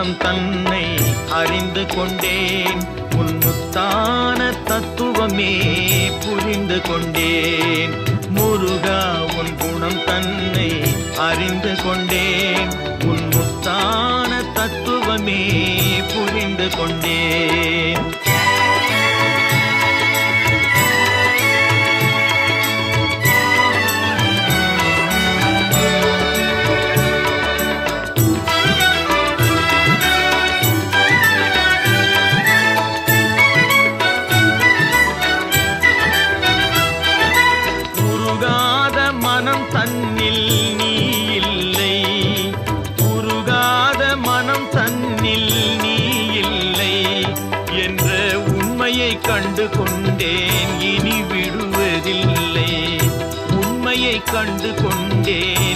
குணம் தன்னை அறிந்து கொண்டேன். உன் முத்தான தத்துவமே புரிந்து கொண்டேன். முருகா உன் குணம் தன்னை அறிந்து கொண்டேன். உன் முத்தான தத்துவமே புரிந்து கொண்டேன். மனம் தன்னில் நீ இல்லை, உருகாத மனம் தன்னில் நீ இல்லை என்ற உண்மையை கண்டு கொண்டேன். இனி விடுவதில்லை, உண்மையை கண்டு கொண்டேன்.